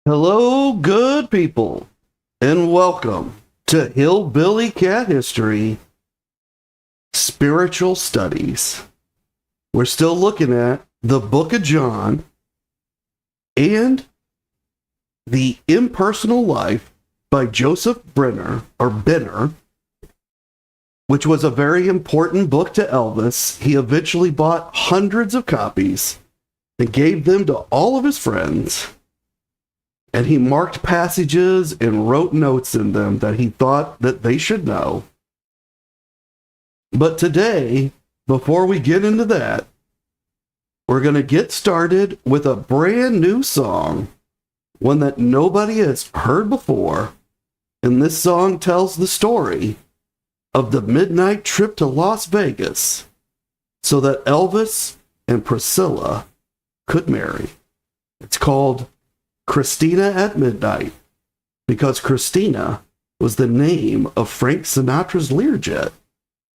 Hello, good people, and welcome to Hillbilly Cat History Spiritual Studies. We're still looking at the Book of John and the Impersonal Life by Joseph Benner, which was a very important book to Elvis. He eventually bought hundreds of copies and gave them to all of his friends. And he marked passages and wrote notes in them that he thought that they should know. But today, before we get into that, we're going to get started with a brand new song, one that nobody has heard before. And this song tells the story of the midnight trip to Las Vegas so that Elvis and Priscilla could marry. It's called Christina at Midnight, because Christina was the name of Frank Sinatra's Learjet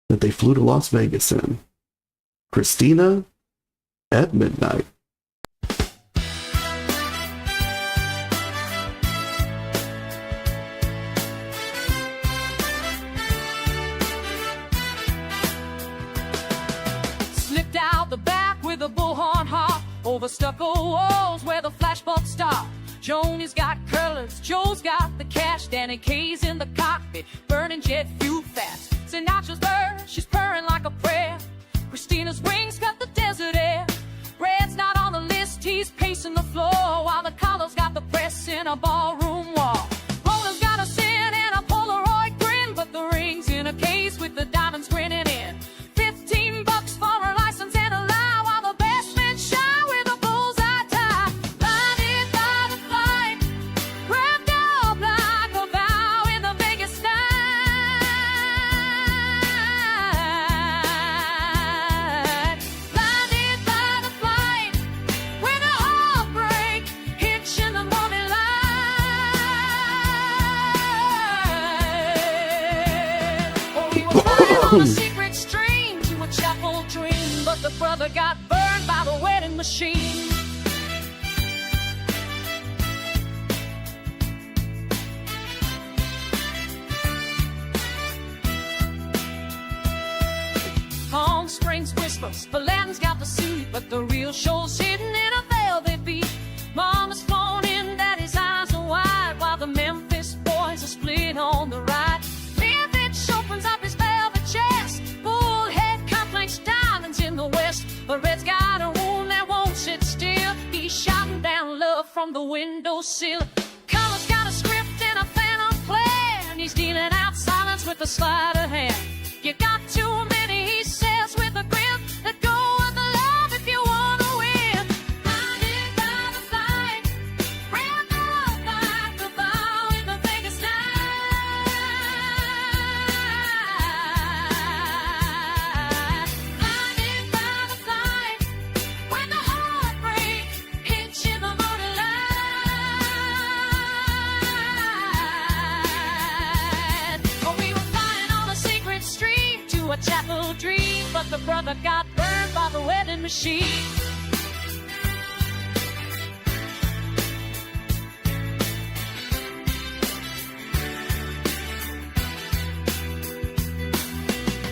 that they flew to Las Vegas in. Christina at Midnight. Slipped out the back with a bullhorn hop over stucco walls where the flashbulbs stop. Joni's got colors, Joe's got the cash, Danny K's in the cockpit, burning jet fuel fast. Sinatra's bird, she's purring like a prayer. Christina's wings cut the desert air. Red's not on the list, he's pacing the floor, while the Carlos got the press in a ballroom wall. Roland's got a sin and a Polaroid grin, but the ring's in a case with the diamonds grinning in. $15 for a license and a lie, while the best men shine with a bullseye tie. Blinded by the flight, wrapped up like a vow in the Vegas night. Blinded by the flight, when a heartbreak hits in the morning light. Oh, we were flying on a secret stream to a chapel dream, but the brother got burned by the wedding machine. Palm Springs whispers, Blanton's got the suit, but the real show's hidden in a velvet beat. Mama's flown in, Daddy's eyes are wide, while the Memphis boys are split on the right. Memphis opens up his velvet chest, bullhead complaints, diamonds in the west. But Red's got a wound that won't sit still, he's shouting down love from the windowsill. Color's got a script and a phantom plan, he's dealing out silence with a sleight of hand. You got too many, he says with a grin, let go of the love if you wanna win. Blinded by the flight, wrapped up like a vow in the Vegas night. Blinded by the flight, when the heartbreak hits you in the morning light. Oh, we were flying on a secret stream to a chapel dream, but the brother got burned by the wedding machine.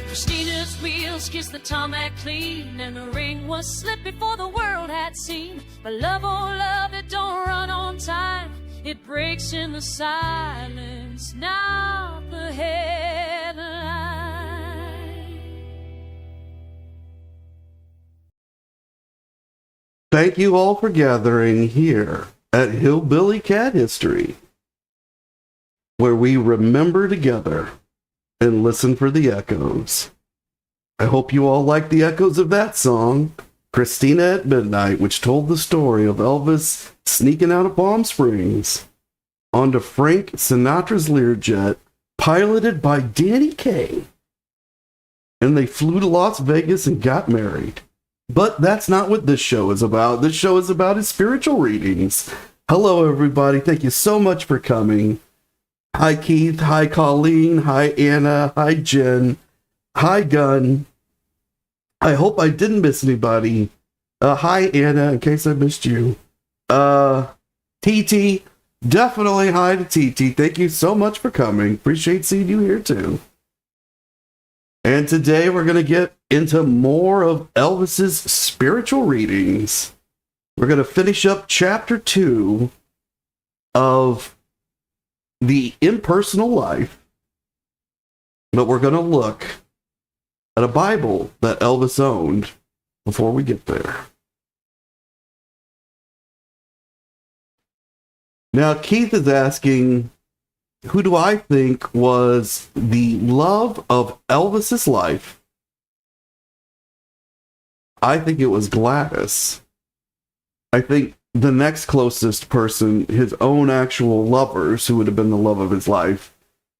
Christina's wheels kissed the tarmac clean, and the ring was slipped before the world had seen. But love, oh love, it don't run on time, it breaks in the silence, not the headline. Thank you all for gathering here at Hillbilly Cat History, where we remember together and listen for the echoes. I hope you all like the echoes of that song, Christina at Midnight, which told the story of Elvis sneaking out of Palm Springs onto Frank Sinatra's Learjet, piloted by Danny Kaye. And they flew to Las Vegas and got married. But that's not what this show is about. This show is about his spiritual readings. Hello, everybody. Thank you so much for coming. Hi, Keith. Hi, Colleen. Hi, Anna. Hi, Jen. Hi, Gunn. I hope I didn't miss anybody. Hi, Anna, in case I missed you. TT, Definitely hi to TT. Thank you so much for coming. Appreciate seeing you here too. And today we're going to get into more of Elvis's spiritual readings. We're going to finish up chapter 2 of the Impersonal Life. But we're going to look at a Bible that Elvis owned before we get there. Now, Keith is asking, who do I think was the love of Elvis's life? I think it was Gladys. I think the next closest person, his own actual lovers, who would have been the love of his life,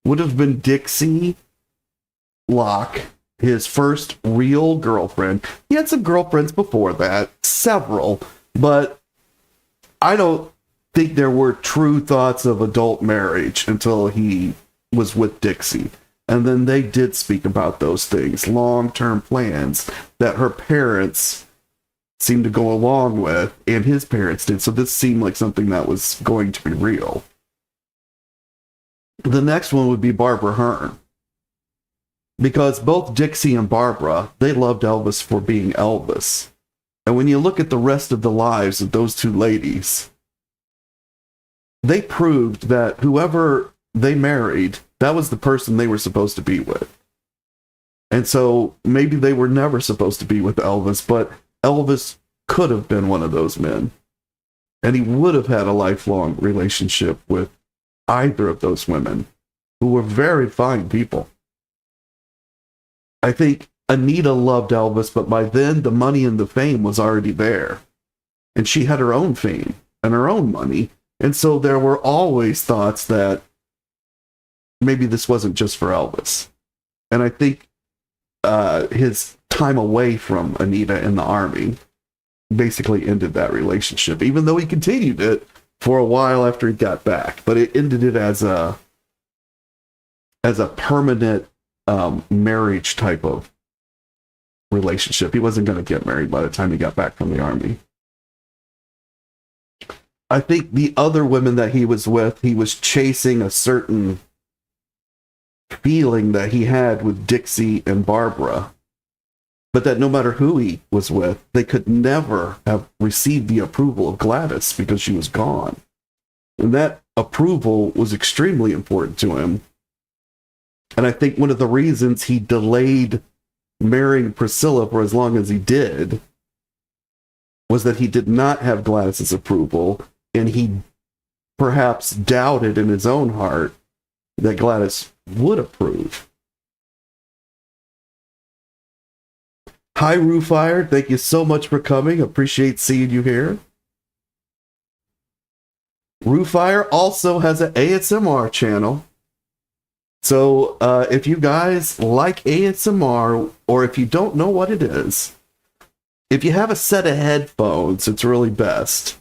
would have been Dixie Locke, his first real girlfriend. He had some girlfriends before that, several, but I don't think there were true thoughts of adult marriage until he was with Dixie. And then they did speak about those things, long-term plans that her parents seemed to go along with, and his parents did. So this seemed like something that was going to be real. The next one would be Barbara Hearn. Because both Dixie and Barbara, they loved Elvis for being Elvis. And when you look at the rest of the lives of those two ladies, they proved that whoever they married, that was the person they were supposed to be with. And so maybe they were never supposed to be with Elvis, but Elvis could have been one of those men. And he would have had a lifelong relationship with either of those women, who were very fine people. I think Anita loved Elvis, but by then the money and the fame was already there. And she had her own fame and her own money. And so there were always thoughts that maybe this wasn't just for Elvis. And I think his time away from Anita in the army basically ended that relationship, even though he continued it for a while after he got back. But it ended it as a permanent marriage type of relationship. He wasn't going to get married by the time he got back from the army. I think the other women that he was with, he was chasing a certain feeling that he had with Dixie and Barbara, but that no matter who he was with, they could never have received the approval of Gladys because she was gone. And that approval was extremely important to him. And I think one of the reasons he delayed marrying Priscilla for as long as he did was that he did not have Gladys's approval, and he perhaps doubted in his own heart that Gladys would approve. Hi, Roofire. Thank you so much for coming. Appreciate seeing you here. Roofire also has an ASMR channel. So if you guys like ASMR, or if you don't know what it is, if you have a set of headphones, it's really best.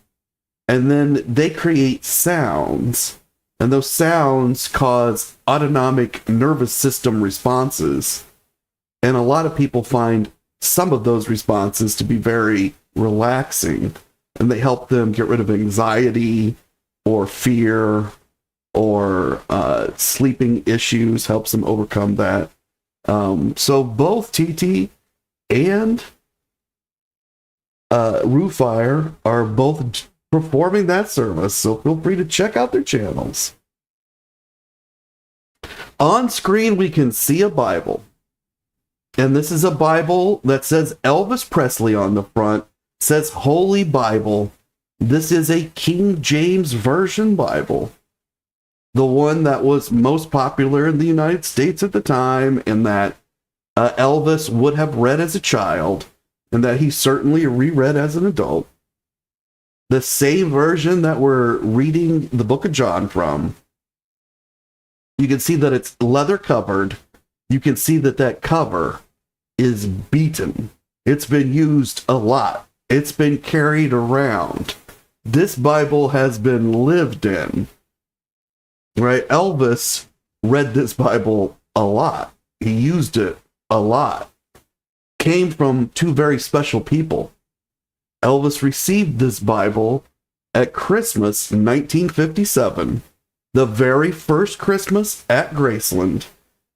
And then they create sounds, and those sounds cause autonomic nervous system responses. And a lot of people find some of those responses to be very relaxing, and they help them get rid of anxiety or fear or sleeping issues, helps them overcome that. So both TT and Roofire are both performing that service, so feel free to check out their channels. On screen, we can see a Bible. And this is a Bible that says Elvis Presley on the front, says Holy Bible. This is a King James Version Bible, the one that was most popular in the United States at the time, and that Elvis would have read as a child, and that he certainly reread as an adult. The same version that we're reading the book of John from. You can see that it's leather covered. You can see that that cover is beaten. It's been used a lot. It's been carried around. This Bible has been lived in. Right? Elvis read this Bible a lot. He used it a lot. Came from two very special people. Elvis received this Bible at Christmas 1957, the very first Christmas at Graceland,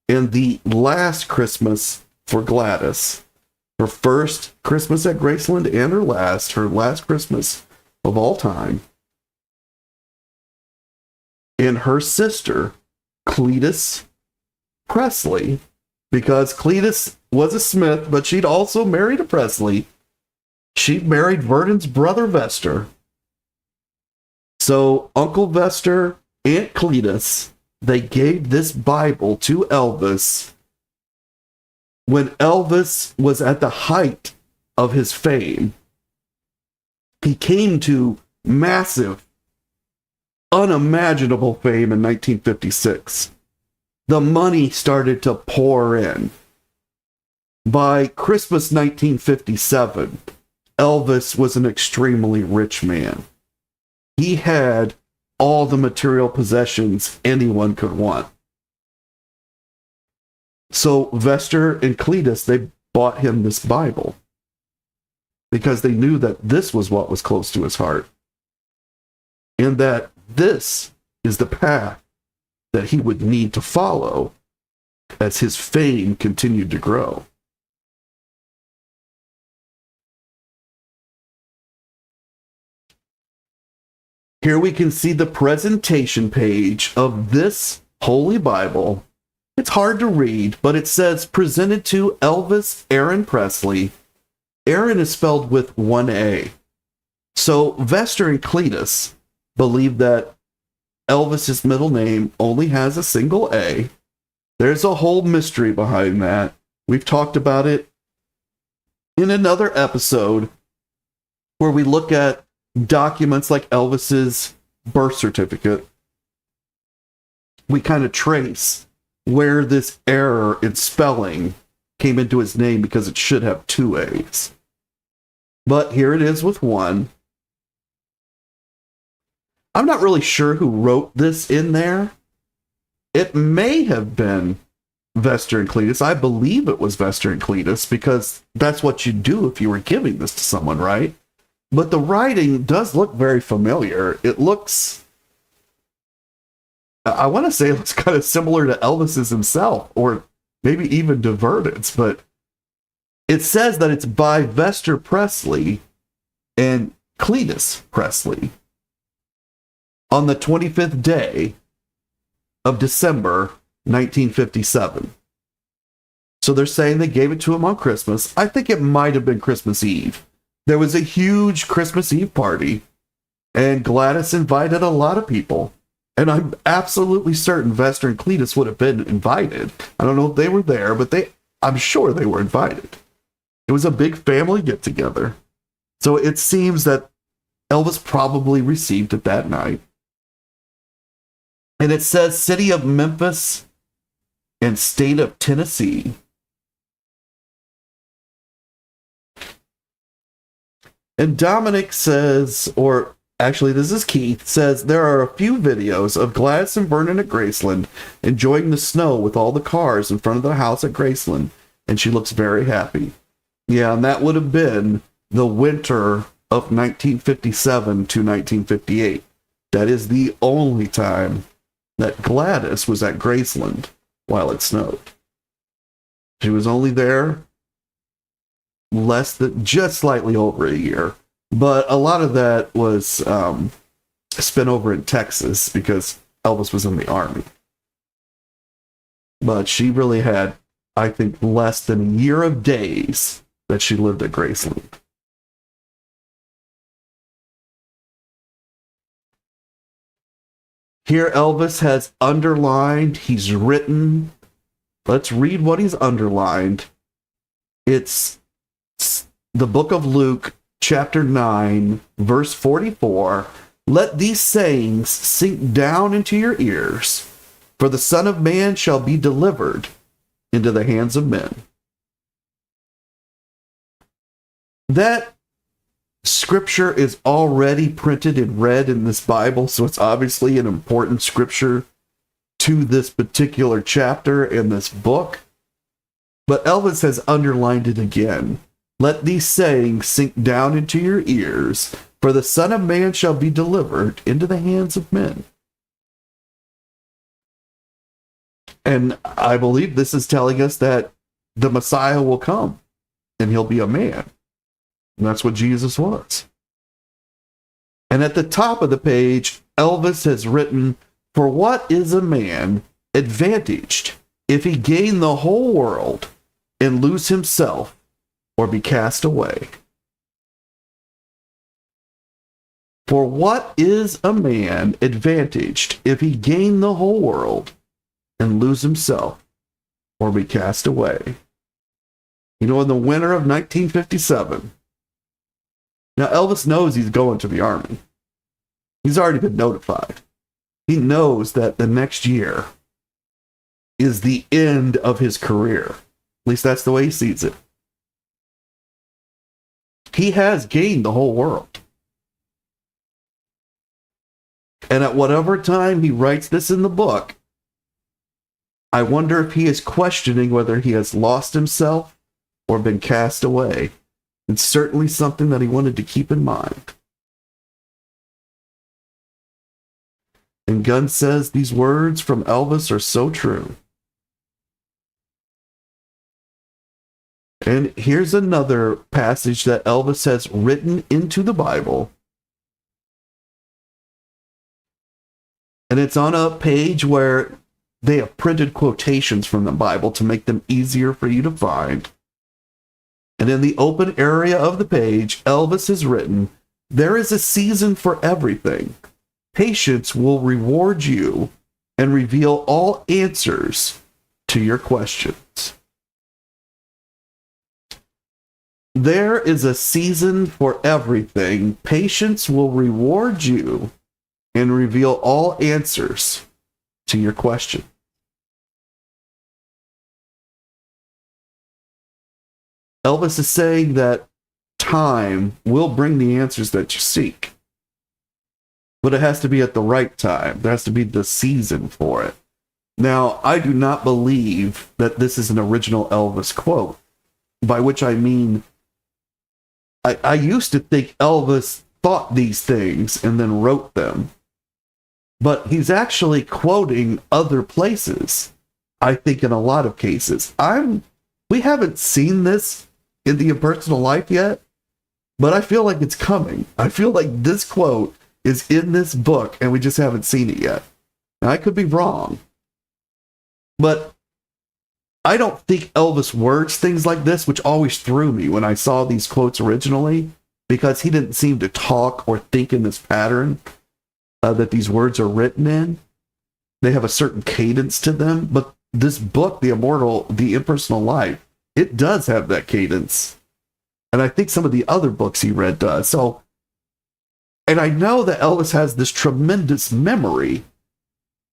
and the last Christmas for Gladys. Her first Christmas at Graceland and her last Christmas of all time. And her sister, Cletus Presley, because Cletus was a Smith, but she'd also married a Presley. She married Vernon's brother Vester. So Uncle Vester, Aunt Cletus, they gave this Bible to Elvis when Elvis was at the height of his fame. He came to massive, unimaginable fame in 1956. The money started to pour in. By Christmas 1957, Elvis was an extremely rich man. He had all the material possessions anyone could want. So Vester and Cletus, they bought him this Bible because they knew that this was what was close to his heart, and that this is the path that he would need to follow as his fame continued to grow. Here we can see the presentation page of this Holy Bible. It's hard to read, but it says, presented to Elvis Aaron Presley. Aaron is spelled with one A. So Vester and Cletus believe that Elvis's middle name only has a single A. There's a whole mystery behind that. We've talked about it in another episode where we look at documents like Elvis's birth certificate. We kind of trace where this error in spelling came into his name because it should have two A's. But here it is with one. I'm not really sure who wrote this in there. It may have been Vester and Cletus. I believe it was Vester and Cletus because that's what you do if you were giving this to someone, right? But the writing does look very familiar. It looks, I want to say it looks kind of similar to Elvis's himself, or maybe even to Vernon's, but it says that it's by Vester Presley and Cletus Presley on the 25th day of December 1957. So they're saying they gave it to him on Christmas. I think it might have been Christmas Eve. There was a huge Christmas Eve party, and Gladys invited a lot of people. And I'm absolutely certain Vester and Cletus would have been invited. I don't know if they were there, but I'm sure they were invited. It was a big family get-together. So it seems that Elvis probably received it that night. And it says city of Memphis and state of Tennessee. And Dominic says, or actually this is Keith, says there are a few videos of Gladys and Vernon at Graceland enjoying the snow with all the cars in front of the house at Graceland, and she looks very happy. Yeah, and that would have been the winter of 1957 to 1958. That is the only time that Gladys was at Graceland while it snowed. She was only there just slightly over a year. But a lot of that was spent over in Texas because Elvis was in the army. But she really had, I think, less than a year of days that she lived at Graceland. Here Elvis has underlined, he's written. Let's read what he's underlined. It's the book of Luke, chapter 9, verse 44. Let these sayings sink down into your ears, for the Son of Man shall be delivered into the hands of men. That scripture is already printed in red in this Bible, so it's obviously an important scripture to this particular chapter in this book. But Elvis has underlined it again. Let these sayings sink down into your ears, For the Son of Man shall be delivered into the hands of men. And I believe this is telling us that the Messiah will come and he'll be a man. And that's what Jesus was. And at the top of the page, Elvis has written, "For what is a man advantaged if he gain the whole world and lose himself or be cast away?" For what is a man advantaged if he gain the whole world and lose himself or be cast away? You know, in the winter of 1957, now Elvis knows he's going to the army. He's already been notified. He knows that the next year is the end of his career. At least that's the way he sees it. He has gained the whole world. And at whatever time he writes this in the book, I wonder if he is questioning whether he has lost himself or been cast away. It's certainly something that he wanted to keep in mind. And Gunn says these words from Elvis are so true. And here's another passage that Elvis has written into the Bible. And it's on a page where they have printed quotations from the Bible to make them easier for you to find. And in the open area of the page, Elvis has written, "There is a season for everything. Patience will reward you and reveal all answers to your questions." There is a season for everything. Patience will reward you and reveal all answers to your question. Elvis is saying that time will bring the answers that you seek. But it has to be at the right time. There has to be the season for it. Now, I do not believe that this is an original Elvis quote, by which I mean, I used to think Elvis thought these things and then wrote them. But he's actually quoting other places, I think, in a lot of cases. We haven't seen this in the Impersonal Life yet, but I feel like it's coming. I feel like this quote is in this book, and we just haven't seen it yet. Now, I could be wrong, but I don't think Elvis words things like this, which always threw me when I saw these quotes originally, because he didn't seem to talk or think in this pattern that these words are written in. They have a certain cadence to them, but this book, The Impersonal Life, it does have that cadence. And I think some of the other books he read does. So, and I know that Elvis has this tremendous memory.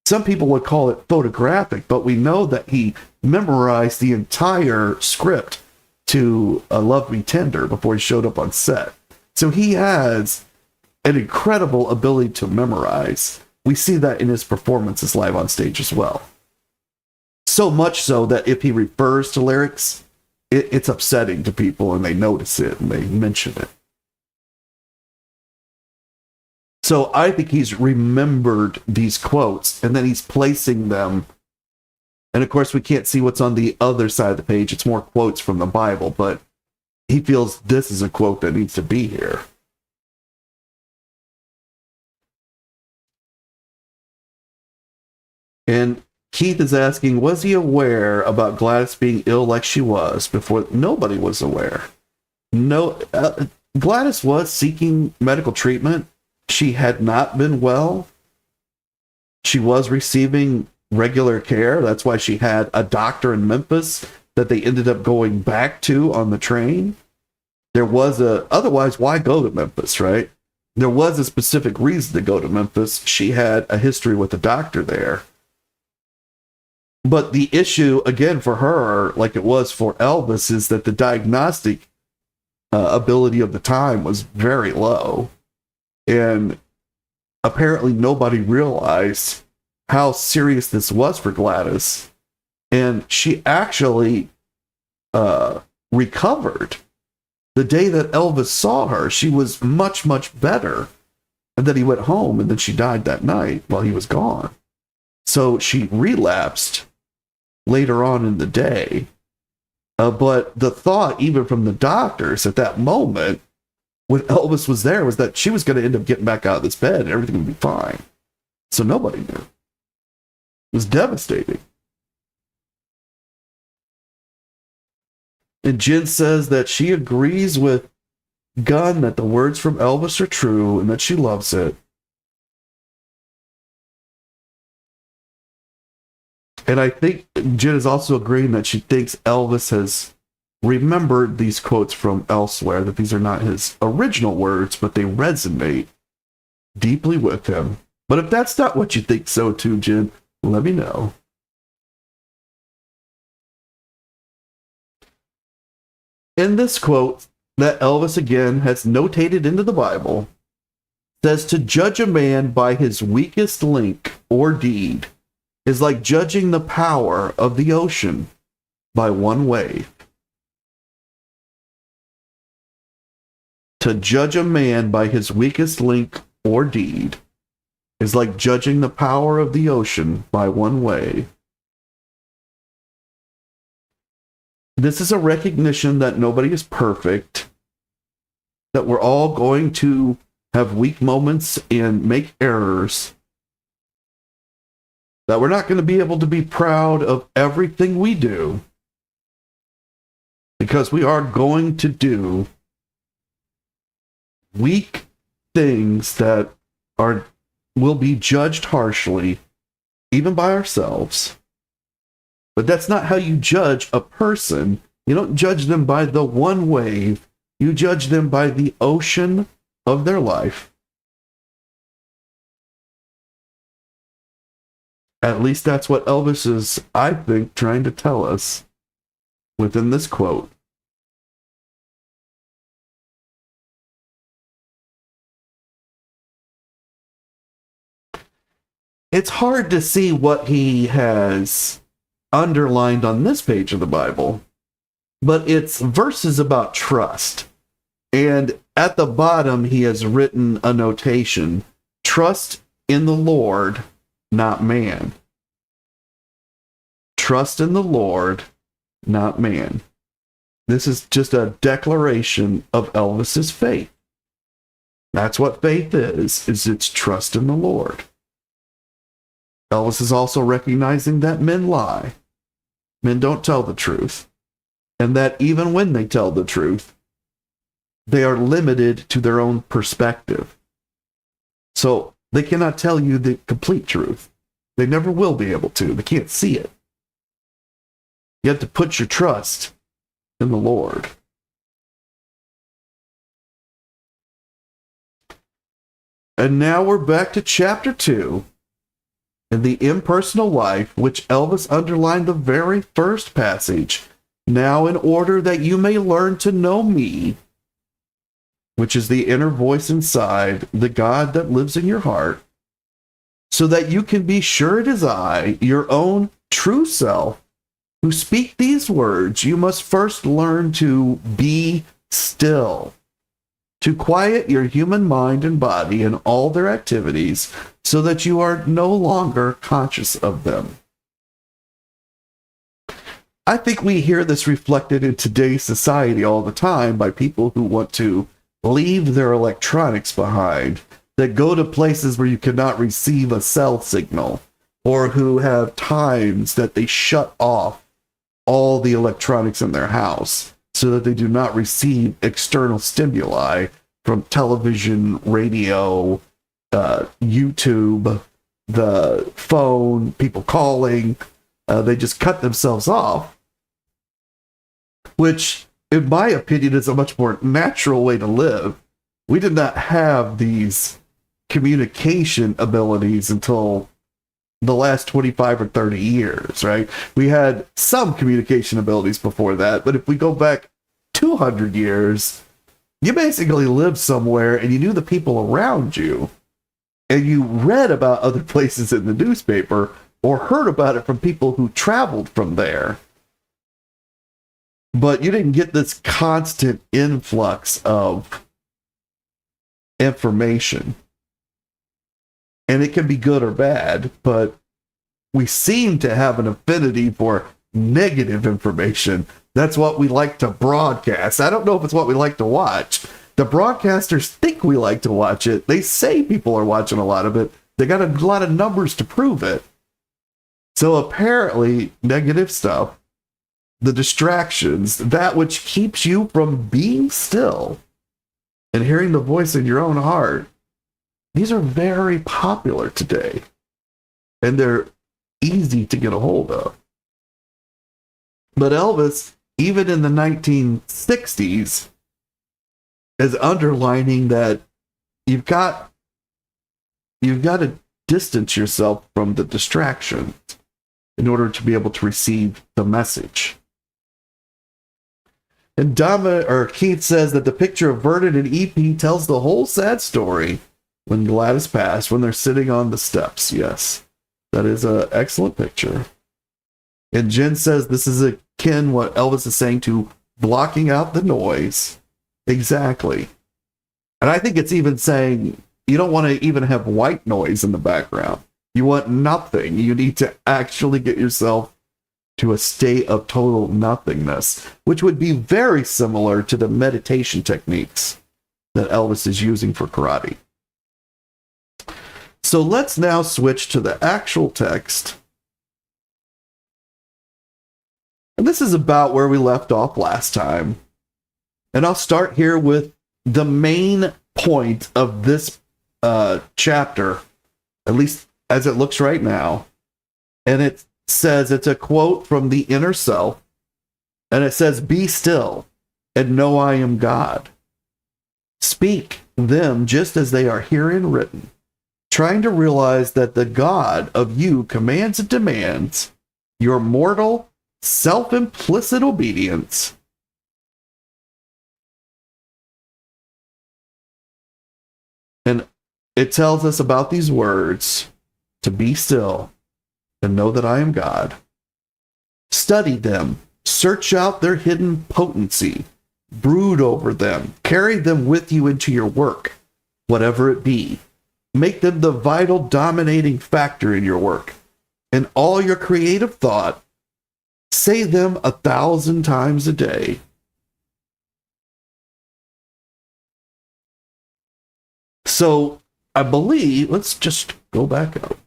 Some people would call it photographic, but we know that he memorized the entire script to Love Me Tender before he showed up on set. So he has an incredible ability to memorize. We see that in his performances live on stage as well. So much so that if he refers to lyrics, it's upsetting to people and they notice it and they mention it. So I think he's remembered these quotes and then he's placing them. And of course, we can't see what's on the other side of the page. It's more quotes from the Bible, but he feels this is a quote that needs to be here. And Keith is asking, was he aware about Gladys being ill like she was before? Nobody was aware. No, Gladys was seeking medical treatment. She had not been well. She was receiving regular care. That's why she had a doctor in Memphis that they ended up going back to on the train. There was otherwise, why go to Memphis, right? There was a specific reason to go to Memphis. She had a history with a doctor there. But the issue, again, for her, like it was for Elvis, is that the diagnostic ability of the time was very low. And apparently nobody realized how serious this was for Gladys. And she actually recovered The day that Elvis saw her, she was much, much better. And then he went home, and then she died that night while he was gone. So she relapsed later on in the day. But the thought, even from the doctors at that moment, when Elvis was there, was that she was going to end up getting back out of this bed and everything would be fine. So nobody knew. It was devastating. And Jen says that she agrees with Gunn that the words from Elvis are true and that she loves it. And I think Jen is also agreeing that she thinks Elvis has remembered these quotes from elsewhere, that these are not his original words, but they resonate deeply with him. But if that's not what you think so too, Jen, let me know. In this quote that Elvis again has notated into the Bible, says to judge a man by his weakest link or deed is like judging the power of the ocean by one wave. To judge a man by his weakest link or deed is like judging the power of the ocean by one wave. This is a recognition that nobody is perfect, that we're all going to have weak moments and make errors, that we're not going to be able to be proud of everything we do, because we are going to do weak things that will be judged harshly, even by ourselves. But that's not how you judge a person. You don't judge them by the one wave. You judge them by the ocean of their life. At least that's what Elvis is, I think, trying to tell us within this quote. It's hard to see what he has underlined on this page of the Bible, but it's verses about trust. And at the bottom, he has written a notation: trust in the Lord, not man. Trust in the Lord, not man. This is just a declaration of Elvis's faith. That's what faith is it's trust in the Lord. Elvis is also recognizing that men lie. Men don't tell the truth. And that even when they tell the truth, they are limited to their own perspective. So they cannot tell you the complete truth. They never will be able to. They can't see it. You have to put your trust in the Lord. And now we're back to chapter 2. In the impersonal life, which Elvis underlined the very first passage, now in order that you may learn to know me, which is the inner voice inside, the God that lives in your heart, so that you can be sure it is I, your own true self, who speak these words, you must first learn to be still, to quiet your human mind and body and all their activities, so that you are no longer conscious of them. I think we hear this reflected in today's society all the time by people who want to leave their electronics behind, that go to places where you cannot receive a cell signal, or who have times that they shut off all the electronics in their house so that they do not receive external stimuli from television, radio, YouTube, the phone, people calling. They just cut themselves off, which, in my opinion, is a much more natural way to live. We did not have these communication abilities until the last 25 or 30 years, right? We had some communication abilities before that, but if we go back 200 years, you basically lived somewhere and you knew the people around you, and you read about other places in the newspaper or heard about it from people who traveled from there. but you didn't get this constant influx of information. And it can be good or bad, but we seem to have an affinity for negative information. That's what we like to broadcast. I don't know if it's what we like to watch. The broadcasters think we like to watch it. They say people are watching a lot of it. They got a lot of numbers to prove it. So apparently, negative stuff, the distractions, that which keeps you from being still and hearing the voice in your own heart, these are very popular today. And they're easy to get a hold of. But Elvis, even in the 1960s, is underlining that you've got to distance yourself from the distractions in order to be able to receive the message. And Keith says that the picture of Vernon and EP tells the whole sad story when Gladys passed, when they're sitting on the steps. Yes, that is an excellent picture. And Jen says this is akin what Elvis is saying to blocking out the noise. Exactly. And I think it's even saying you don't want to even have white noise in the background. You want nothing. You need to actually get yourself to a state of total nothingness, which would be very similar to the meditation techniques that Elvis is using for karate. So let's now switch to the actual text. And this is about where we left off last time. And I'll start here with the main point of this chapter, at least as it looks right now. And it says, it's a quote from the Inner Self. And it says, "Be still and know I am God. Speak them just as they are herein written, trying to realize that the God of you commands and demands your mortal, self-implicit obedience." And it tells us about these words, to be still and know that I am God. Study them, search out their hidden potency, brood over them, carry them with you into your work, whatever it be. Make them the vital dominating factor in your work. In all your creative thought, say them 1,000 times a day. So I believe, let's just go back up.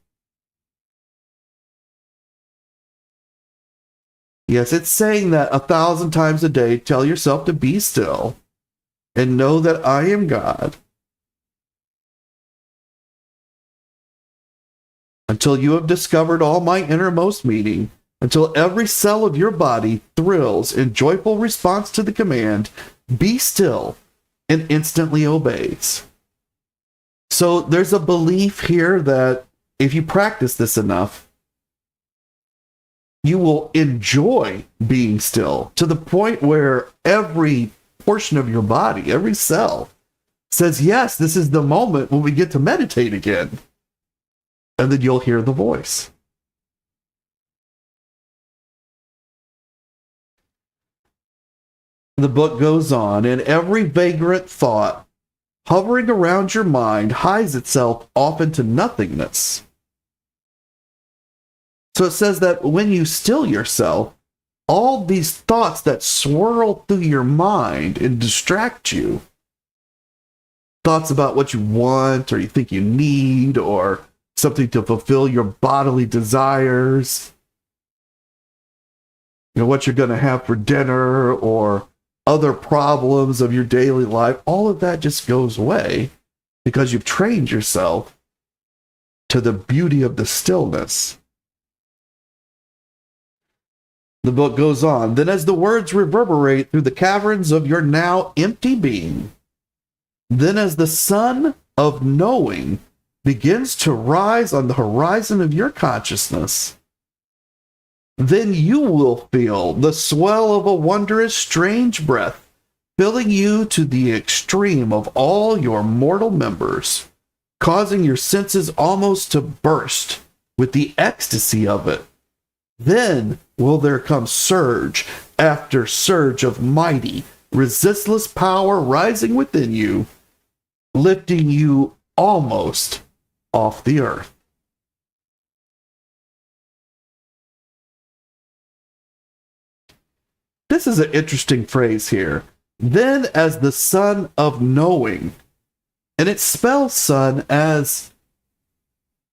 Yes, it's saying that 1,000 times a day, tell yourself to be still and know that I am God. Until you have discovered all my innermost meaning, until every cell of your body thrills in joyful response to the command, be still, and instantly obeys. So there's a belief here that if you practice this enough, you will enjoy being still to the point where every portion of your body, every cell, says, yes, this is the moment when we get to meditate again. And then you'll hear the voice. The book goes on, and every vagrant thought hovering around your mind hides itself off into nothingness. So it says that when you still yourself, all these thoughts that swirl through your mind and distract you, thoughts about what you want or you think you need or something to fulfill your bodily desires, what you're going to have for dinner or other problems of your daily life, all of that just goes away because you've trained yourself to the beauty of the stillness. The book goes on. Then as the words reverberate through the caverns of your now empty being, then as the sun of knowing begins to rise on the horizon of your consciousness, then you will feel the swell of a wondrous, strange breath filling you to the extreme of all your mortal members, causing your senses almost to burst with the ecstasy of it. Then will there come surge after surge of mighty, resistless power rising within you, lifting you almost off the earth. This is an interesting phrase here. Then as the son of knowing, and it spells son as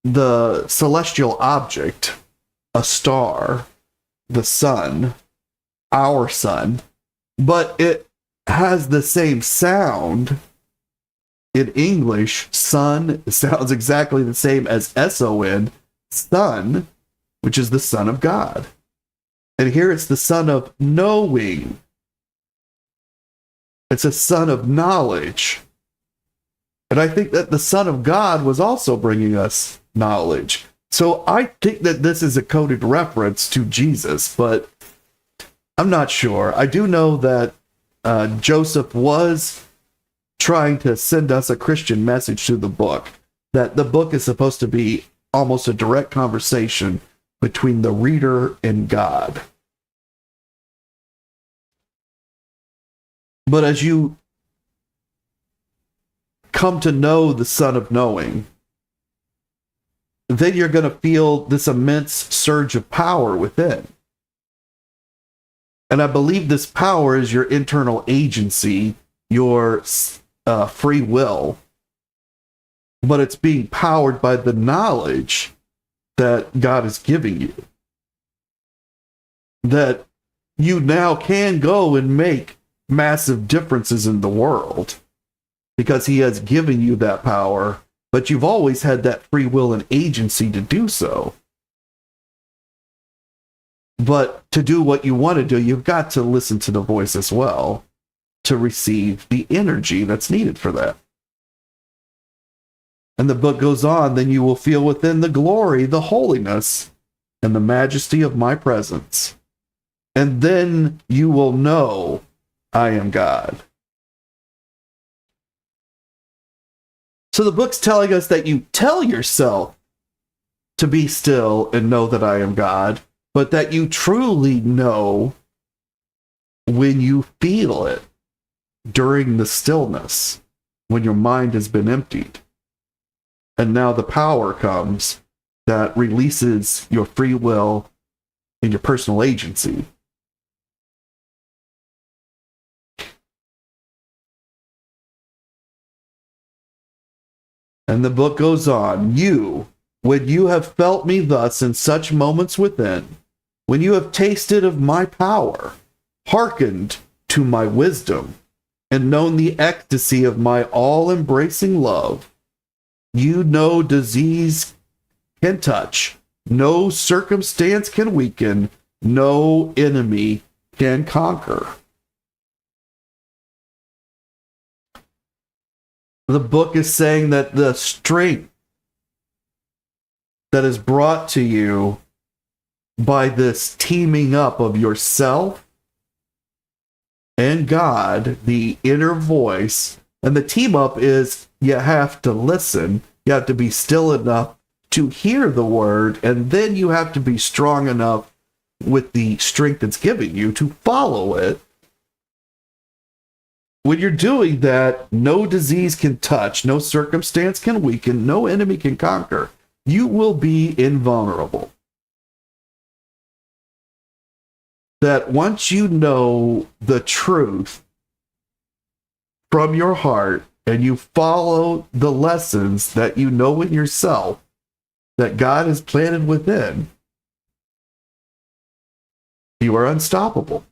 the celestial object, a star, the sun, our sun, but it has the same sound in English. Son sounds exactly the same as S-O-N, son, which is the Son of God. And here it's the son of knowing. It's a son of knowledge. And I think that the Son of God was also bringing us knowledge. So I think that this is a coded reference to Jesus, but I'm not sure. I do know that Joseph was trying to send us a Christian message through the book, that the book is supposed to be almost a direct conversation between the reader and God. But as you come to know the Son of Knowing, then you're going to feel this immense surge of power within. And I believe this power is your internal agency, your free will, but it's being powered by the knowledge that God is giving you. That you now can go and make massive differences in the world because He has given you that power, but you've always had that free will and agency to do so. But to do what you want to do, you've got to listen to the voice as well to receive the energy that's needed for that. And the book goes on, then you will feel within the glory, the holiness, and the majesty of my presence. And then you will know I am God. So the book's telling us that you tell yourself to be still and know that I am God, but that you truly know when you feel it during the stillness, when your mind has been emptied. And now the power comes that releases your free will and your personal agency. And the book goes on, you, when you have felt me thus in such moments within, when you have tasted of my power, hearkened to my wisdom, and known the ecstasy of my all-embracing love, you no disease can touch, no circumstance can weaken, no enemy can conquer. The book is saying that the strength that is brought to you by this teaming up of yourself and God, the inner voice, and the team up is you have to listen, you have to be still enough to hear the word, and then you have to be strong enough with the strength it's giving you to follow it. When you're doing that, no disease can touch, no circumstance can weaken, no enemy can conquer. You will be invulnerable. That once you know the truth from your heart and you follow the lessons that you know in yourself that God has planted within, you are unstoppable.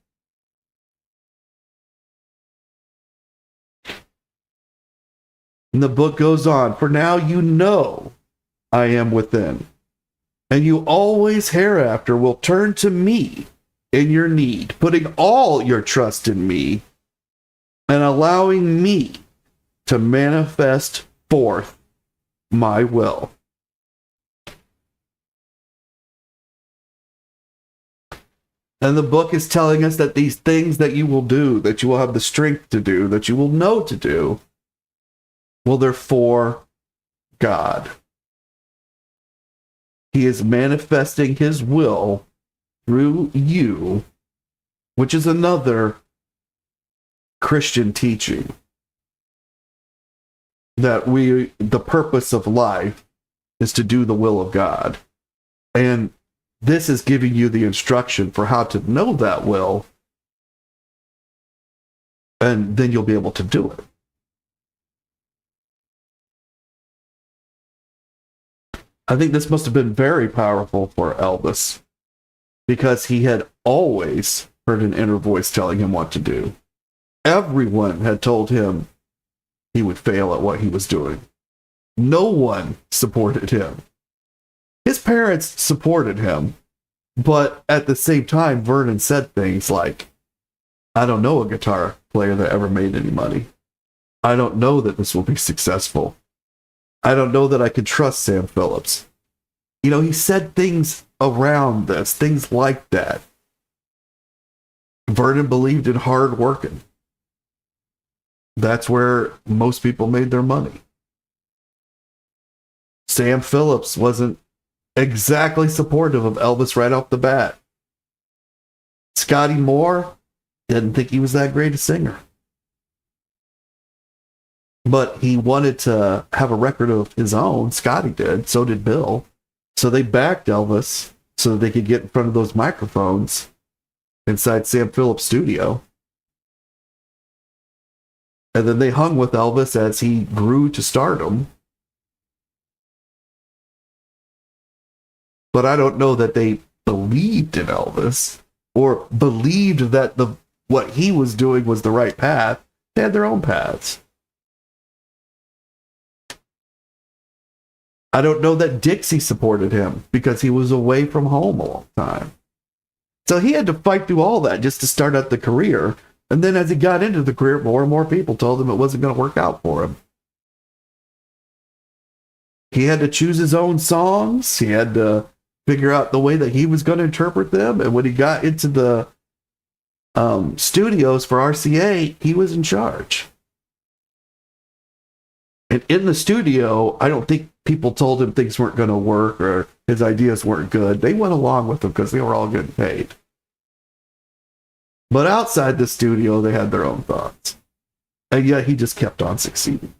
And the book goes on, for now you know I am within, and you always hereafter will turn to me in your need, putting all your trust in me and allowing me to manifest forth my will. And the book is telling us that these things that you will do, that you will have the strength to do, that you will know to do, well, they're for God. He is manifesting His will through you, which is another Christian teaching, that the purpose of life is to do the will of God. And this is giving you the instruction for how to know that will, and then you'll be able to do it. I think this must have been very powerful for Elvis, because he had always heard an inner voice telling him what to do. Everyone had told him he would fail at what he was doing. No one supported him. His parents supported him, but at the same time, Vernon said things like, I don't know a guitar player that ever made any money. I don't know that this will be successful. I don't know that I can trust Sam Phillips. You know, he said things around this, things like that. Vernon believed in hard working. That's where most people made their money. Sam Phillips wasn't exactly supportive of Elvis right off the bat. Scotty Moore didn't think he was that great a singer. But he wanted to have a record of his own. Scotty did. So did Bill. So they backed Elvis so that they could get in front of those microphones inside Sam Phillips' studio. And then they hung with Elvis as he grew to stardom. But I don't know that they believed in Elvis or believed that what he was doing was the right path. They had their own paths. I don't know that Dixie supported him because he was away from home a long time. So he had to fight through all that just to start out the career. And then as he got into the career, more and more people told him it wasn't going to work out for him. He had to choose his own songs. He had to figure out the way that he was going to interpret them. And when he got into the studios for RCA, he was in charge. And in the studio, I don't think people told him things weren't going to work or his ideas weren't good. They went along with them because they were all getting paid. But outside the studio, they had their own thoughts. And yet he just kept on succeeding.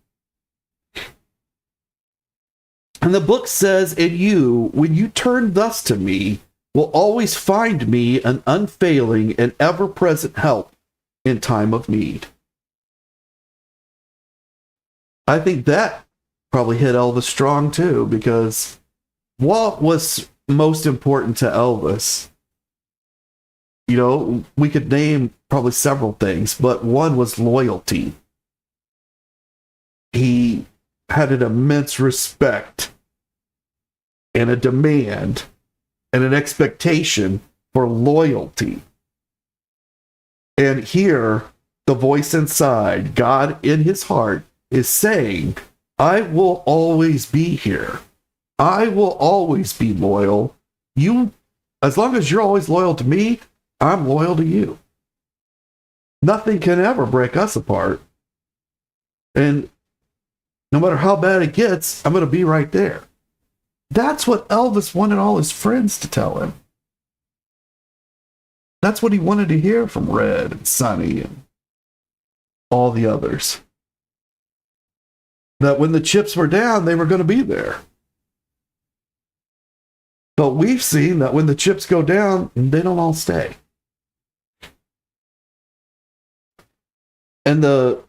And the book says, "In you, when you turn thus to me, will always find me an unfailing and ever-present help in time of need." I think that probably hit Elvis strong too, because what was most important to Elvis? You know, we could name probably several things, but one was loyalty. He had an immense respect and a demand and an expectation for loyalty. And here, the voice inside, God in his heart, is saying, I will always be here. I will always be loyal. You, as long as you're always loyal to me, I'm loyal to you. Nothing can ever break us apart. And no matter how bad it gets, I'm going to be right there. That's what Elvis wanted all his friends to tell him. That's what he wanted to hear from Red and Sonny and all the others. That when the chips were down, they were going to be there. But we've seen that when the chips go down, they don't all stay. And the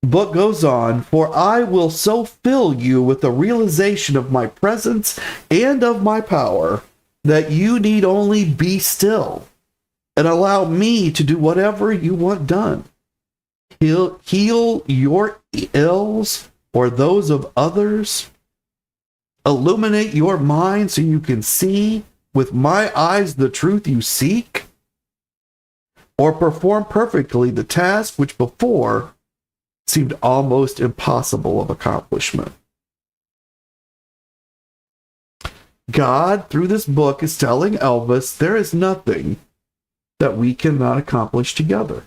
book goes on, "For I will so fill you with the realization of my presence and of my power that you need only be still and allow me to do whatever you want done. Heal your ills or those of others. Illuminate your mind so you can see with my eyes the truth you seek, or perform perfectly the task which before seemed almost impossible of accomplishment." God, through this book, is telling Elvis there is nothing that we cannot accomplish together.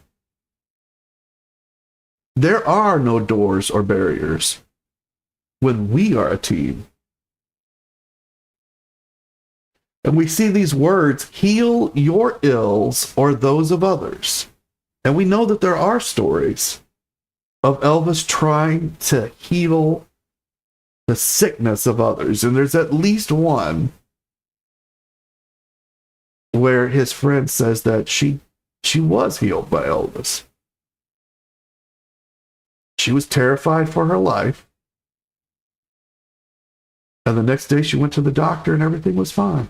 There are no doors or barriers when we are a team. And we see these words, heal your ills or those of others. And we know that there are stories of Elvis trying to heal the sickness of others. And there's at least one where his friend says that she was healed by Elvis. She was terrified for her life. And the next day she went to the doctor and everything was fine.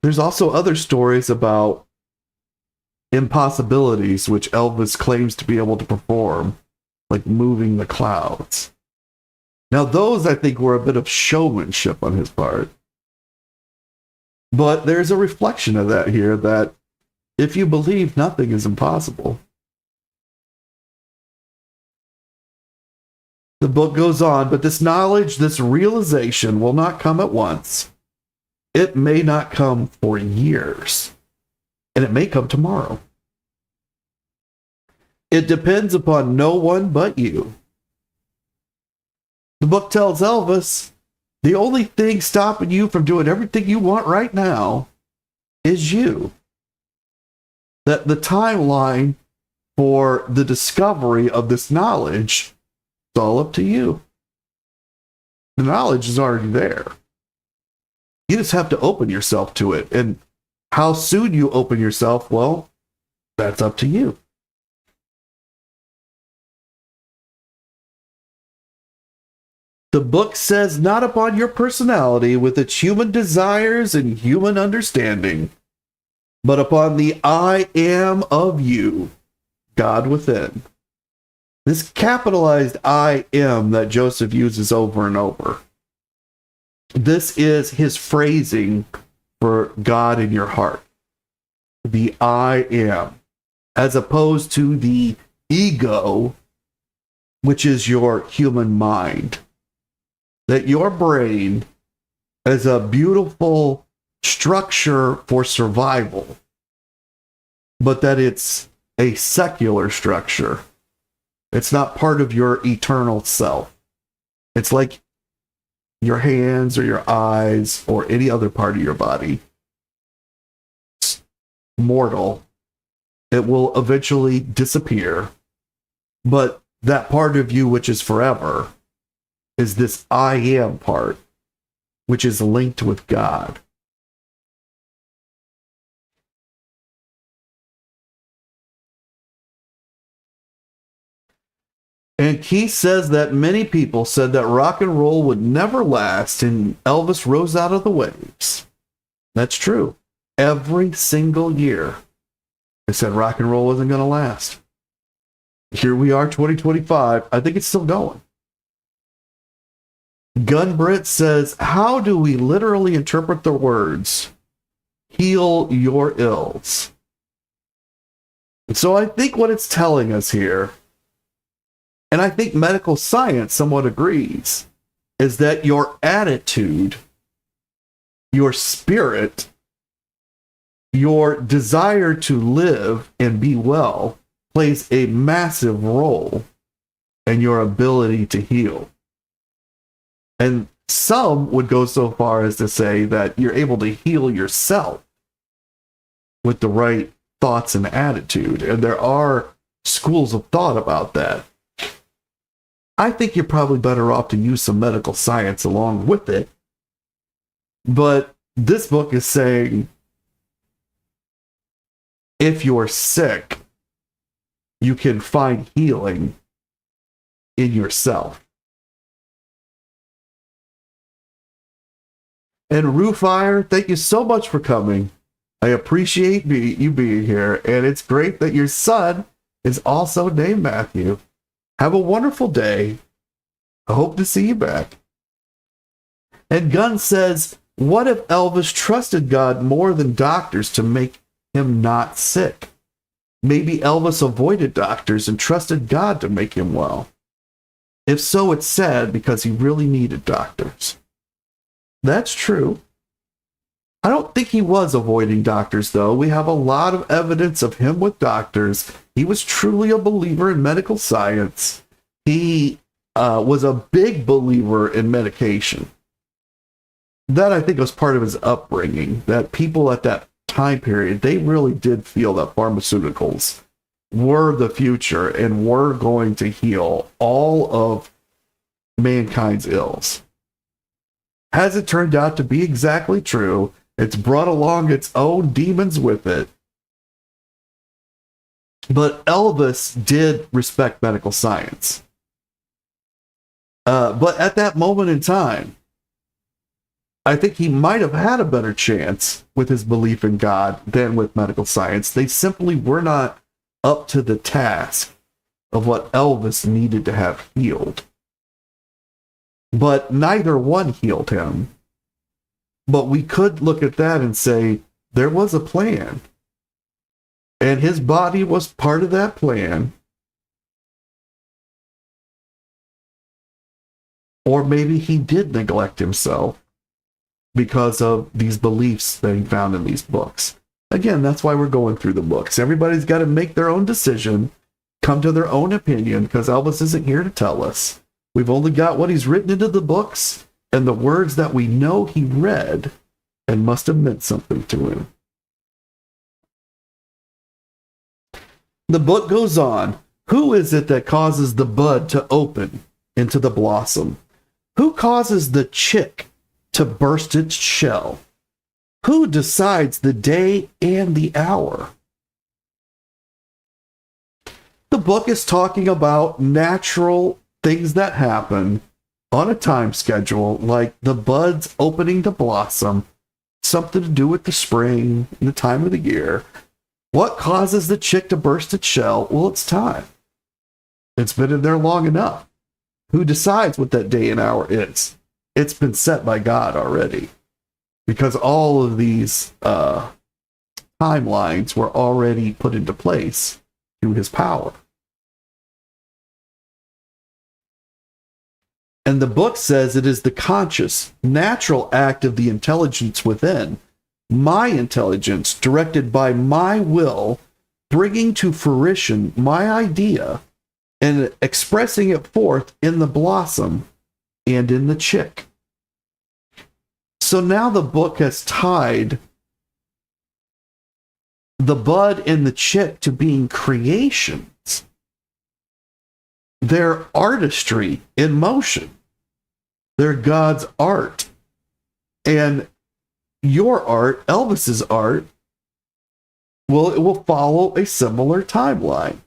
There's also other stories about impossibilities which Elvis claims to be able to perform, like moving the clouds. Now, those I think were a bit of showmanship on his part. But there's a reflection of that here, that if you believe, nothing is impossible. The book goes on, but this knowledge, this realization will not come at once. It may not come for years, and it may come tomorrow. It depends upon no one but you. The book tells Elvis, the only thing stopping you from doing everything you want right now is you. That the timeline for the discovery of this knowledge is all up to you. The knowledge is already there. You just have to open yourself to it. And how soon you open yourself, well, that's up to you. The book says, not upon your personality with its human desires and human understanding, but upon the I am of you, God within. This capitalized I am that Joseph uses over and over. This is his phrasing for God in your heart. The I am, as opposed to the ego, which is your human mind. That your brain is a beautiful structure for survival, but that it's a secular structure. It's not part of your eternal self. It's like your hands or your eyes or any other part of your body. It's mortal. It will eventually disappear. But that part of you which is forever is this I am part, which is linked with God. And Keith says that many people said that rock and roll would never last, and Elvis rose out of the waves. That's true. Every single year, they said rock and roll wasn't going to last. Here we are, 2025. I think it's still going. Gun Brit says, how do we literally interpret the words, heal your ills? And so I think what it's telling us here, and I think medical science somewhat agrees, is that your attitude, your spirit, your desire to live and be well plays a massive role in your ability to heal. And some would go so far as to say that you're able to heal yourself with the right thoughts and attitude. And there are schools of thought about that. I think you're probably better off to use some medical science along with it. But this book is saying, if you're sick, you can find healing in yourself. And Roofire, thank you so much for coming. I appreciate you being here, and it's great that your son is also named Matthew. Have a wonderful day. I hope to see you back. And Gunn says, what if Elvis trusted God more than doctors to make him not sick? Maybe Elvis avoided doctors and trusted God to make him well. If so, it's sad because he really needed doctors. That's true. I don't think he was avoiding doctors, though. We have a lot of evidence of him with doctors. He was truly a believer in medical science. He was a big believer in medication. That I think was part of his upbringing, that people at that time period, they really did feel that pharmaceuticals were the future and were going to heal all of mankind's ills. Has it turned out to be exactly true? It's brought along its own demons with it. But Elvis did respect medical science. But at that moment in time, I think he might have had a better chance with his belief in God than with medical science. They simply were not up to the task of what Elvis needed to have healed. But neither one healed him. But we could look at that and say there was a plan. And his body was part of that plan. Or maybe he did neglect himself because of these beliefs that he found in these books. Again, that's why we're going through the books. Everybody's got to make their own decision, come to their own opinion, because Elvis isn't here to tell us. We've only got what he's written into the books and the words that we know he read and must have meant something to him. The book goes on. Who is it that causes the bud to open into the blossom? Who causes the chick to burst its shell? Who decides the day and the hour? The book is talking about natural things that happen on a time schedule, like the buds opening to blossom, something to do with the spring and the time of the year. What causes the chick to burst its shell? Well, it's time. It's been in there long enough. Who decides what that day and hour is? It's been set by God already. Because all of these timelines were already put into place through his power. And the book says it is the conscious, natural act of the intelligence within, my intelligence, directed by my will, bringing to fruition my idea and expressing it forth in the blossom and in the chick. So now the book has tied the bud and the chick to being creations. They're artistry in motion. They're God's art. And your art, Elvis's art, well, it will follow a similar timeline.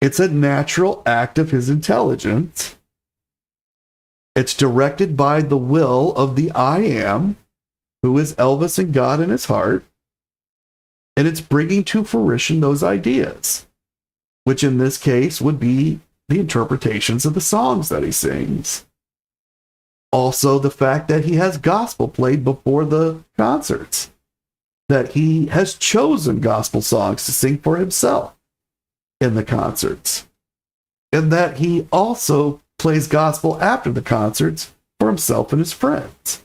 It's a natural act of his intelligence. It's directed by the will of the I Am, who is Elvis and God in his heart. And it's bringing to fruition those ideas, which in this case would be the interpretations of the songs that he sings. Also, the fact that he has gospel played before the concerts, that he has chosen gospel songs to sing for himself in the concerts, and that he also plays gospel after the concerts for himself and his friends.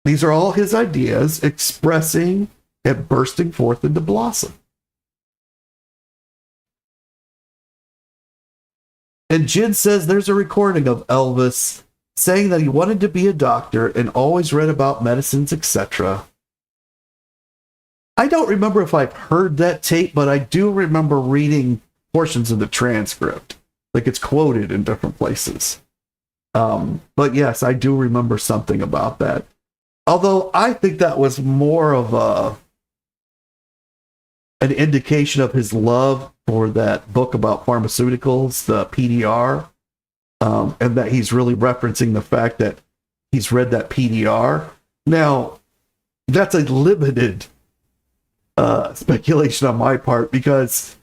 These are all his ideas expressing and bursting forth into blossom. And Jin says there's a recording of Elvis saying that he wanted to be a doctor and always read about medicines, etc. I don't remember if I've heard that tape, but I do remember reading portions of the transcript. Like it's quoted in different places. But yes, I do remember something about that. Although I think that was more of an indication of his love for that book about pharmaceuticals, the PDR, and that he's really referencing the fact that he's read that PDR. Now, that's a limited speculation on my part, because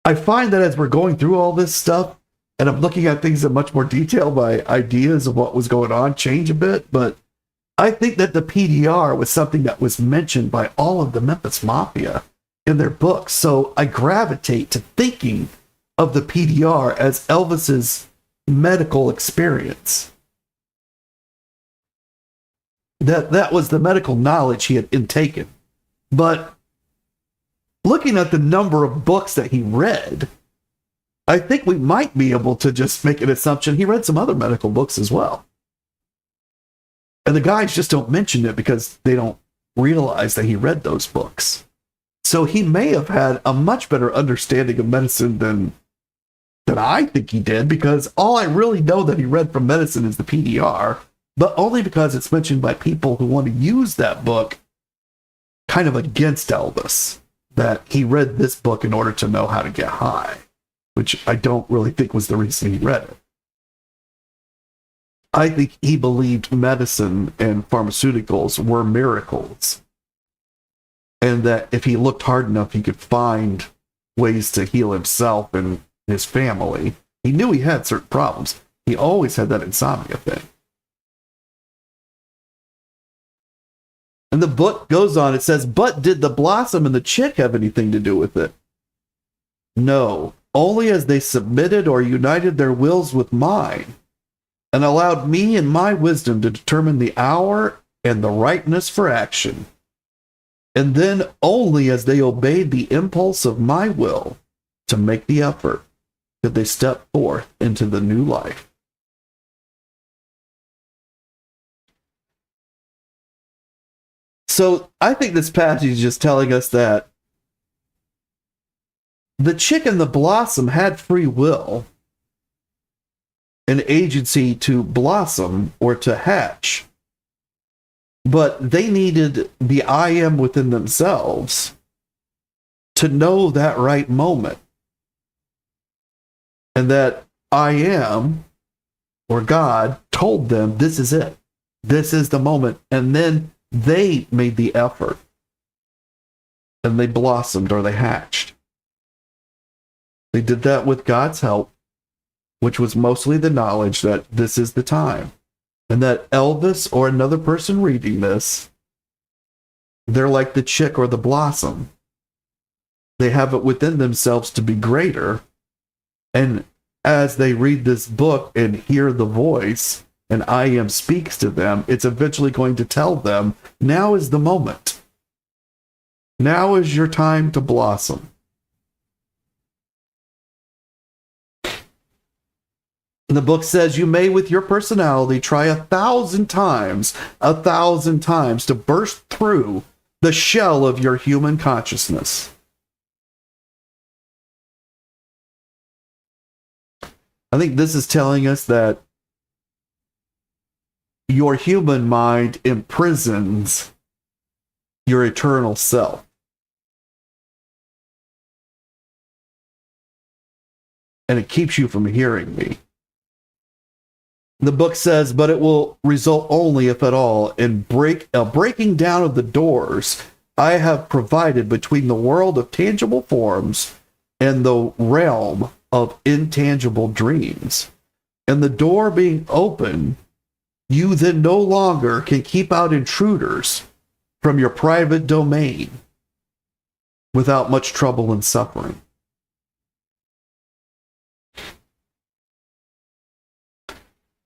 I find that as we're going through all this stuff, and I'm looking at things in much more detail, my ideas of what was going on change a bit, but I think that the PDR was something that was mentioned by all of the Memphis Mafia in their books. So I gravitate to thinking of the PDR as Elvis's medical experience. That was the medical knowledge he had intaken. But looking at the number of books that he read, I think we might be able to just make an assumption he read some other medical books as well. And the guys just don't mention it because they don't realize that he read those books. So he may have had a much better understanding of medicine than I think he did, because all I really know that he read from medicine is the PDR, but only because it's mentioned by people who want to use that book kind of against Elvis, that he read this book in order to know how to get high, which I don't really think was the reason he read it. I think he believed medicine and pharmaceuticals were miracles, and that if he looked hard enough, he could find ways to heal himself and his family. He knew he had certain problems. He always had that insomnia thing. And the book goes on, it says, but did the blossom and the chick have anything to do with it? No, only as they submitted or united their wills with mine, and allowed me and my wisdom to determine the hour and the rightness for action. And then only as they obeyed the impulse of my will to make the effort did they step forth into the new life. So I think this passage is just telling us that the chick and the blossom had free will, an agency to blossom or to hatch, but they needed the I am within themselves to know that right moment. And that I am, or God, told them, this is it. This is the moment. And then they made the effort. And they blossomed, or they hatched. They did that with God's help, which was mostly the knowledge that this is the time. And that Elvis or another person reading this, they're like the chick or the blossom. They have it within themselves to be greater. And as they read this book and hear the voice, and I am speaks to them, it's eventually going to tell them, now is the moment. Now is your time to blossom. And the book says, you may with your personality try 1,000 times to burst through the shell of your human consciousness. I think this is telling us that your human mind imprisons your eternal self. And it keeps you from hearing me. The book says, but it will result only, if at all, in breaking down of the doors I have provided between the world of tangible forms and the realm of intangible dreams. And the door being open, you then no longer can keep out intruders from your private domain without much trouble and suffering.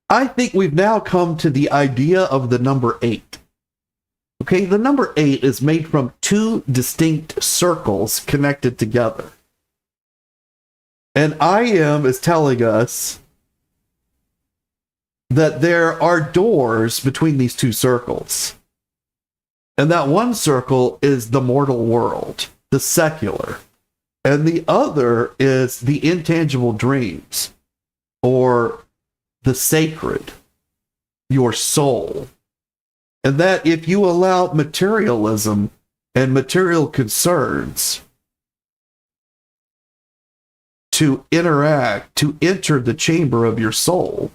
I think we've now come to the idea of the number 8. Okay, the number 8 is made from 2 distinct circles connected together. And I am is telling us that there are doors between these 2 circles. And that one circle is the mortal world, the secular. And the other is the intangible dreams, or the sacred, your soul. And that if you allow materialism and material concerns to interact, to enter the chamber of your soul,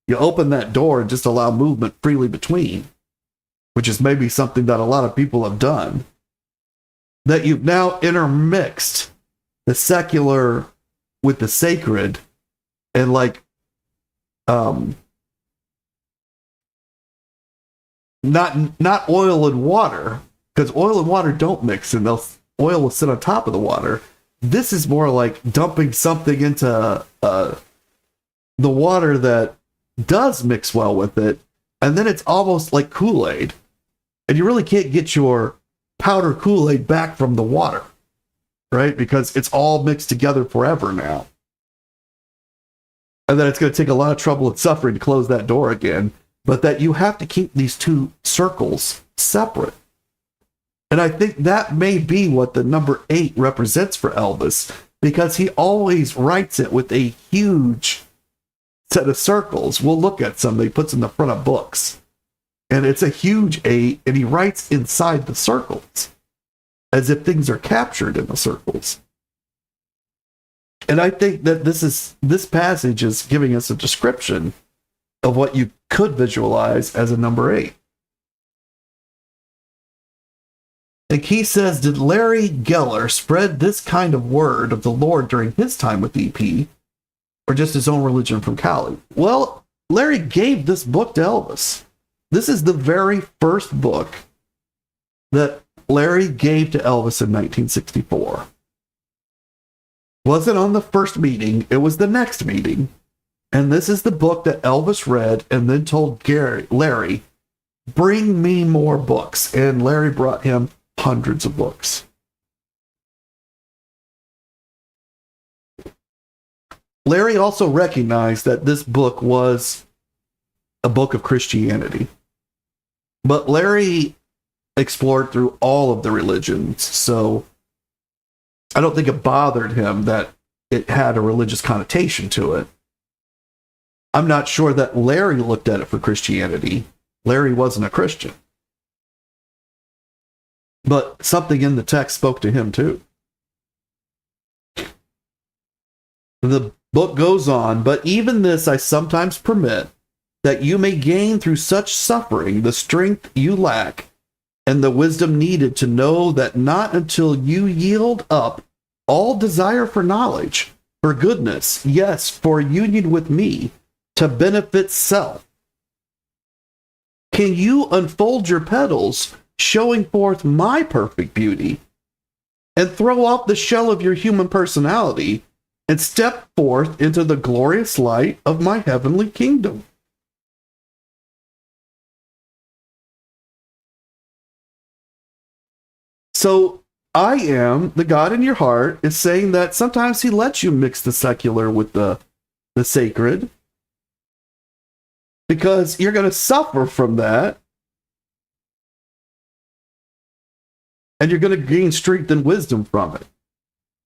you open that door and just allow movement freely between, which is maybe something that a lot of people have done, that you've now intermixed the secular with the sacred, and like not oil and water, because oil and water don't mix, and oil will sit on top of the water. This is more like dumping something into the water that does mix well with it, and then it's almost like Kool-Aid, and you really can't get your powder Kool-Aid back from the water, right? Because it's all mixed together forever now. and that it's going to take a lot of trouble and suffering to close that door again, but that you have to keep these two circles separate. And I think that may be what the number 8 represents for Elvis, because he always writes it with a huge set of circles. We'll look at some that he puts in the front of books. And it's a huge 8, and he writes inside the circles as if things are captured in the circles. And I think that this passage is giving us a description of what you could visualize as a number 8. And he says, did Larry Geller spread this kind of word of the Lord during his time with EP, or just his own religion from Cali? Well, Larry gave this book to Elvis. This is the very first book that Larry gave to Elvis in 1964. Wasn't on the first meeting, it was the next meeting. And this is the book that Elvis read and then told Larry, bring me more books. And Larry brought him hundreds of books. Larry also recognized that this book was a book of Christianity. But Larry explored through all of the religions, so I don't think it bothered him that it had a religious connotation to it. I'm not sure that Larry looked at it for Christianity. Larry wasn't a Christian. But something in the text spoke to him too. The book goes on, but even this I sometimes permit, that you may gain through such suffering the strength you lack and the wisdom needed to know that not until you yield up all desire for knowledge, for goodness, yes, for union with me, to benefit self, can you unfold your petals, showing forth my perfect beauty, and throw off the shell of your human personality and step forth into the glorious light of my heavenly kingdom. So I am, the God in your heart, is saying that sometimes he lets you mix the secular with the sacred, because you're going to suffer from that, and you're going to gain strength and wisdom from it.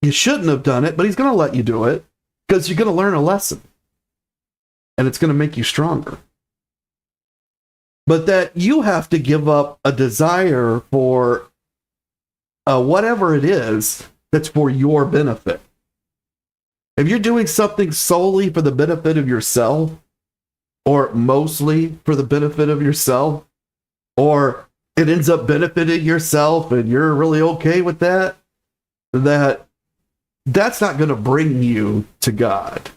You shouldn't have done it, but he's going to let you do it, because you're going to learn a lesson, and it's going to make you stronger. But that you have to give up a desire for whatever it is that's for your benefit. If you're doing something solely for the benefit of yourself, or mostly for the benefit of yourself, or it ends up benefiting yourself and you're really okay with that, that's not going to bring you to God.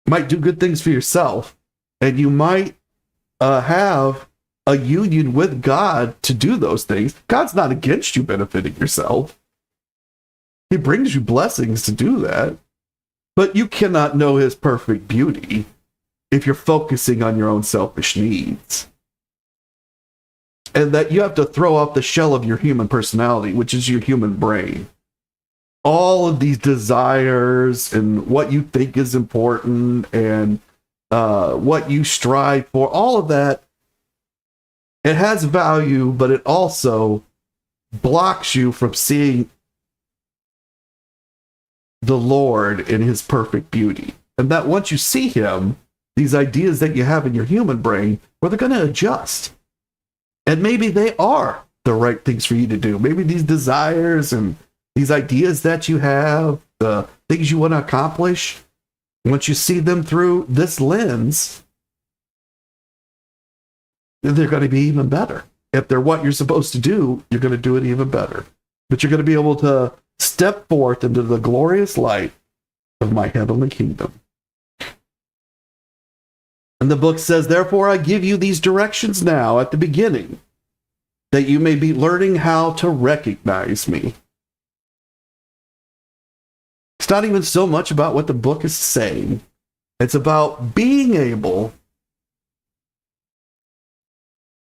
You might do good things for yourself, and you might have a union with God to do those things. God's not against you benefiting yourself. He brings you blessings to do that. But you cannot know his perfect beauty if you're focusing on your own selfish needs. And that you have to throw off the shell of your human personality, which is your human brain. All of these desires and what you think is important and what you strive for, all of that, it has value, but it also blocks you from seeing the Lord in his perfect beauty. And that once you see him, these ideas that you have in your human brain, well, they're going to adjust. And maybe they are the right things for you to do. Maybe these desires and these ideas that you have, the things you want to accomplish, once you see them through this lens, they're going to be even better. If they're what you're supposed to do, you're going to do it even better. But you're going to be able to step forth into the glorious light of my heavenly kingdom. And the book says, therefore I give you these directions now at the beginning, that you may be learning how to recognize me. It's not even so much about what the book is saying. It's about being able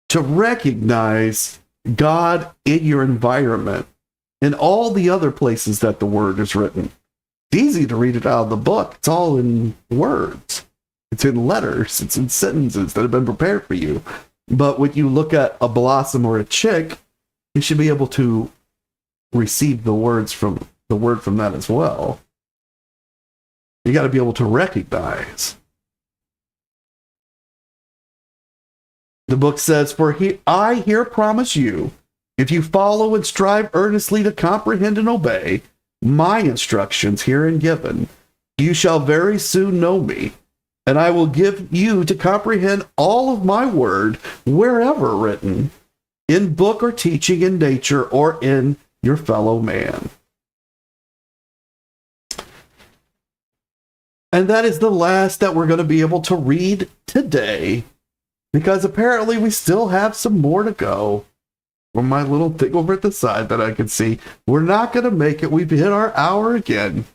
to recognize God in your environment, in all the other places that the word is written. It's easy to read it out of the book. It's all in words. It's in letters. It's in sentences that have been prepared for you. But when you look at a blossom or a chick, you should be able to receive the word from that as well. You got to be able to recognize. The book says, I here promise you, if you follow and strive earnestly to comprehend and obey my instructions herein given, you shall very soon know me, and I will give you to comprehend all of my word wherever written, in book or teaching in nature or in your fellow man. And that is the last that we're going to be able to read today, because apparently we still have some more to go. From my little thing over at the side that I can see, we're not going to make it. We've hit our hour again.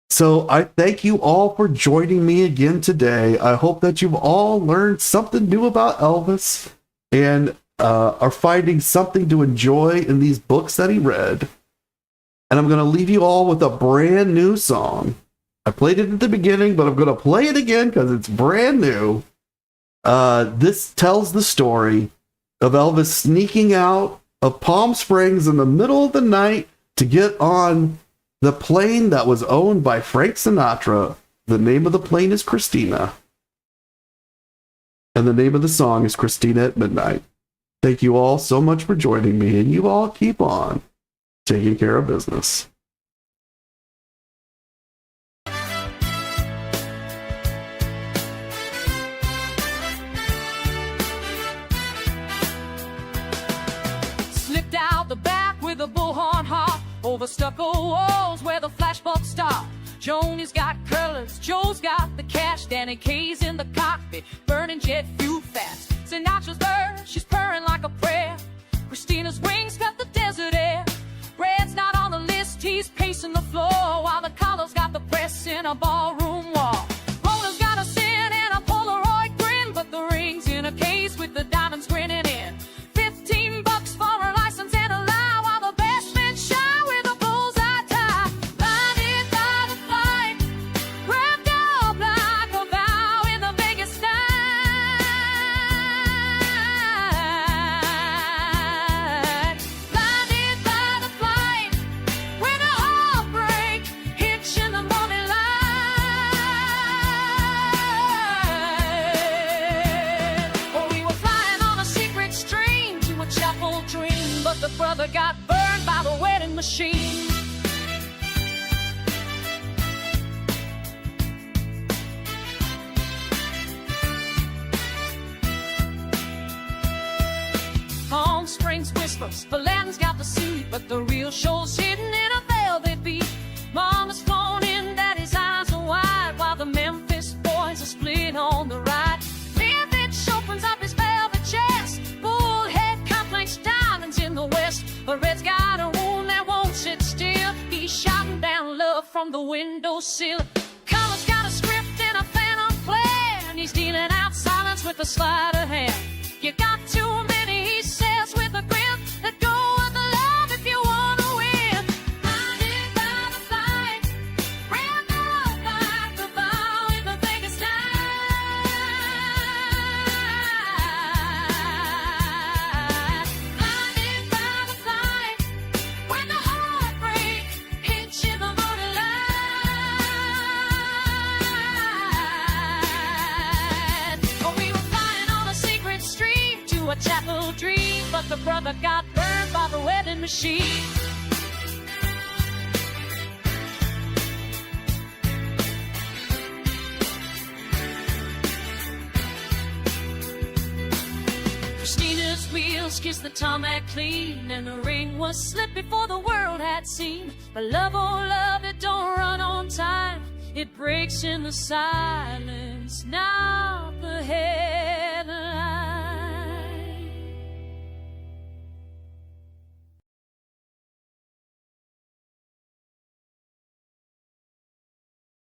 So I thank you all for joining me again today. I hope that you've all learned something new about Elvis and are finding something to enjoy in these books that he read. And I'm going to leave you all with a brand new song. I played it at the beginning, but I'm going to play it again because it's brand new. This tells the story of Elvis sneaking out of Palm Springs in the middle of the night to get on the plane that was owned by Frank Sinatra. The name of the plane is Christina. And the name of the song is Christina at Midnight. Thank you all so much for joining me, and you all keep on taking care of business. With a bullhorn harp over stucco walls where the flashbulbs stop. Joni's got curlers, Joe's got the cash, Danny K's in the cockpit, burning jet fuel fast. Sinatra's bird, she's purring like a prayer. Christina's wings cut the desert air. Brad's not on the list, he's pacing the floor, while the collar's got the press in a ballroom wall. Rona's got a sin and a Polaroid grin, but the ring's in a case with the diamonds grinning in. $15 for a license and a lie. Brother got burned by the wedding machine. Palm Springs whispers, Bland's got the suit, but the real show's hidden in a velvet beat. Mama's flown in, Daddy's eyes are wide, while the Memphis boys are split on the right. Memphis opens up his velvet chest, bullhead complaints, diamonds in the west. But Red's got a wound that won't sit still. He's shouting down love from the windowsill. Color's got a script and a phantom plan. He's dealing out silence with a sleight of hand. You got too many, he says with a grin. Let go of the love if you want to win. Blinded by the flight, ran up like the bow in the Vegas night. Blinded by the flight, when the heartbreak hits you the morning light. Oh, we were flying on a secret stream to a chapel dream, but the brother got burned by the wedding machine. Christina's wheels kissed the tarmac clean, and the ring was slipped before the world had seen. But love, oh love, it don't run on time. It breaks in the silence, not the head.